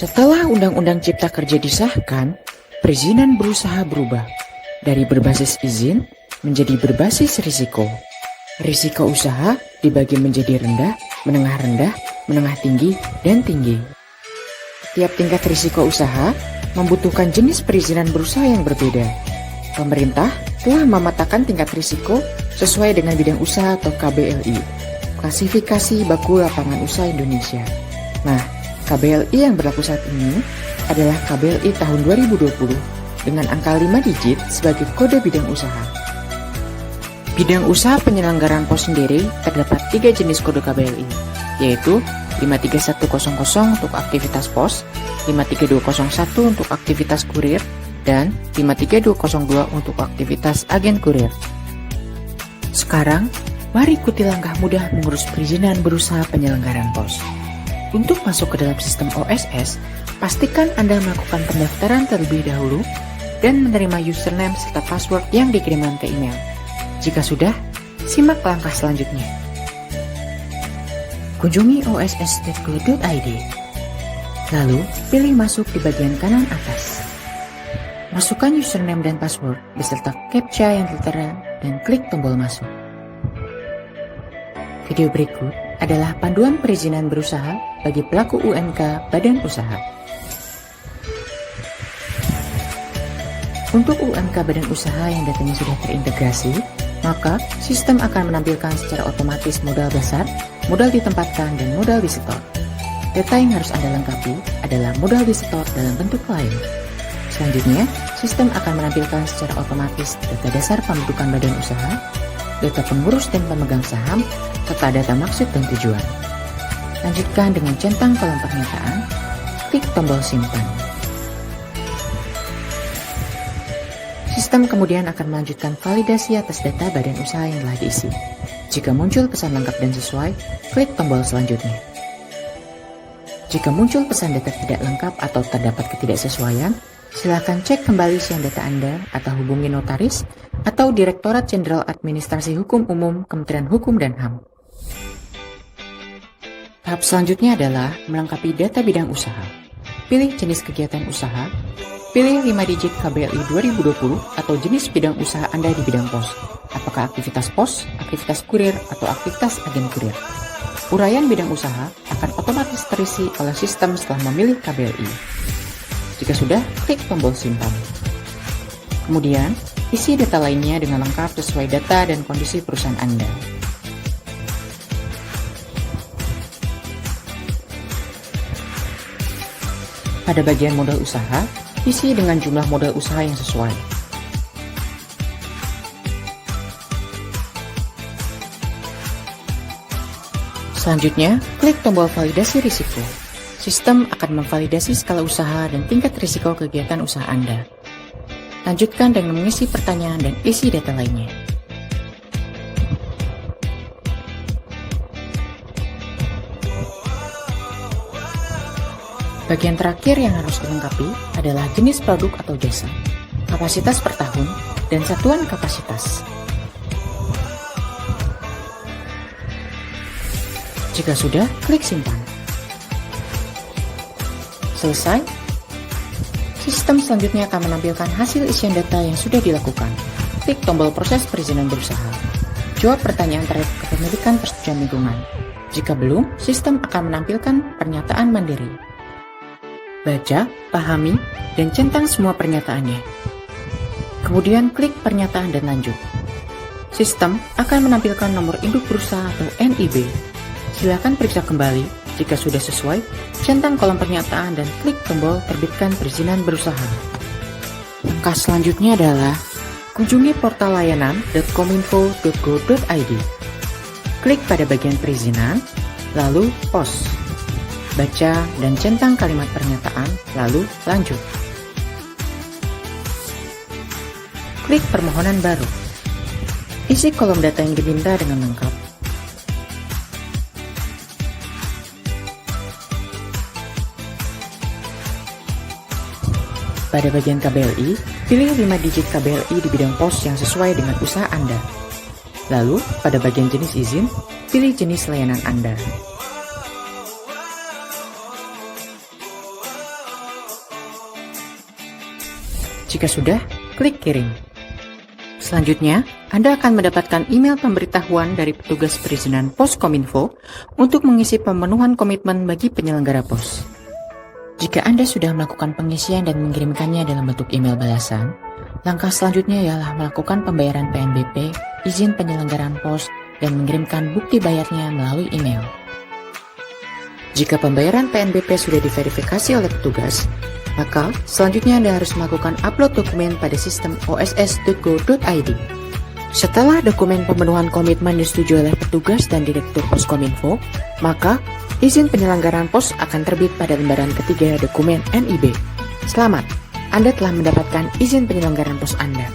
Setelah Undang-Undang Cipta Kerja disahkan, perizinan berusaha berubah dari berbasis izin menjadi berbasis risiko. Risiko usaha dibagi menjadi rendah, menengah tinggi, dan tinggi. Tiap tingkat risiko usaha membutuhkan jenis perizinan berusaha yang berbeda. Pemerintah telah memetakan tingkat risiko sesuai dengan bidang usaha atau KBLI, Klasifikasi Baku Lapangan Usaha Indonesia. Nah, KBLI yang berlaku saat ini adalah KBLI tahun 2020 dengan angka 5 digit sebagai kode bidang usaha. Bidang usaha penyelenggaraan pos sendiri terdapat 3 jenis kode KBLI, yaitu 53100 untuk aktivitas pos, 53201 untuk aktivitas kurir, dan 53202 untuk aktivitas agen kurir. Sekarang, mari ikuti langkah mudah mengurus perizinan berusaha penyelenggaraan pos. Untuk masuk ke dalam sistem OSS, pastikan Anda melakukan pendaftaran terlebih dahulu dan menerima username serta password yang dikirimkan ke email. Jika sudah, simak langkah selanjutnya. Kunjungi oss.go.id. Lalu, pilih masuk di bagian kanan atas. Masukkan username dan password beserta CAPTCHA yang tertera dan klik tombol masuk. Video berikut adalah panduan perizinan berusaha bagi pelaku UMK badan usaha. Untuk UMK badan usaha yang datanya sudah terintegrasi, maka sistem akan menampilkan secara otomatis modal dasar, modal ditempatkan, dan modal disetor. Data yang harus Anda lengkapi adalah modal disetor dalam bentuk lain. Selanjutnya, sistem akan menampilkan secara otomatis data dasar pembentukan badan usaha, data pengurus dan pemegang saham, serta data maksud dan tujuan. Lanjutkan dengan centang kolom pernyataan, klik tombol simpan. Sistem kemudian akan melanjutkan validasi atas data badan usaha yang telah diisi. Jika muncul pesan lengkap dan sesuai, klik tombol selanjutnya. Jika muncul pesan data tidak lengkap atau terdapat ketidaksesuaian, silakan cek kembali siang data Anda atau hubungi notaris atau Direktorat Jenderal Administrasi Hukum Umum Kementerian Hukum dan HAM. Tahap selanjutnya adalah melengkapi data bidang usaha. Pilih jenis kegiatan usaha, pilih 5 digit KBLI 2020 atau jenis bidang usaha Anda di bidang pos, apakah aktivitas pos, aktivitas kurir, atau aktivitas agen kurir. Uraian bidang usaha akan otomatis terisi oleh sistem setelah memilih KBLI. Jika sudah, klik tombol simpan. Kemudian, isi data lainnya dengan lengkap sesuai data dan kondisi perusahaan Anda. Pada bagian modal usaha, isi dengan jumlah modal usaha yang sesuai. Selanjutnya, klik tombol validasi risiko. Sistem akan memvalidasi skala usaha dan tingkat risiko kegiatan usaha Anda. Lanjutkan dengan mengisi pertanyaan dan isi data lainnya. Bagian terakhir yang harus dilengkapi adalah jenis produk atau jasa, kapasitas per tahun, dan satuan kapasitas. Jika sudah, klik simpan. Selesai. Sistem selanjutnya akan menampilkan hasil isian data yang sudah dilakukan. Klik tombol proses perizinan berusaha. Jawab pertanyaan terkait kepemilikan persetujuan lingkungan. Jika belum, sistem akan menampilkan pernyataan mandiri. Baca, pahami, dan centang semua pernyataannya. Kemudian klik pernyataan dan lanjut. Sistem akan menampilkan nomor induk berusaha atau NIB. Silakan periksa kembali. Jika sudah sesuai, centang kolom pernyataan dan klik tombol terbitkan perizinan berusaha. Langkah selanjutnya adalah kunjungi portal layanan .kominfo.go.id. Klik pada bagian perizinan, lalu pos. Baca dan centang kalimat pernyataan, lalu lanjut. Klik permohonan baru. Isi kolom data yang diminta dengan lengkap. Pada bagian KBLI, pilih 5 digit KBLI di bidang pos yang sesuai dengan usaha Anda. Lalu, pada bagian jenis izin, pilih jenis layanan Anda. Jika sudah, klik kirim. Selanjutnya, Anda akan mendapatkan email pemberitahuan dari petugas perizinan Pos Kominfo untuk mengisi pemenuhan komitmen bagi penyelenggara pos. Jika Anda sudah melakukan pengisian dan mengirimkannya dalam bentuk email balasan, langkah selanjutnya ialah melakukan pembayaran PNBP, izin penyelenggaraan pos, dan mengirimkan bukti bayarnya melalui email. Jika pembayaran PNBP sudah diverifikasi oleh petugas, maka selanjutnya Anda harus melakukan upload dokumen pada sistem oss.go.id. Setelah dokumen pemenuhan komitmen disetujui oleh petugas dan Direktur Pos Kominfo, maka izin penyelenggaraan pos akan terbit pada lembaran ketiga dokumen NIB. Selamat, Anda telah mendapatkan izin penyelenggaraan pos Anda.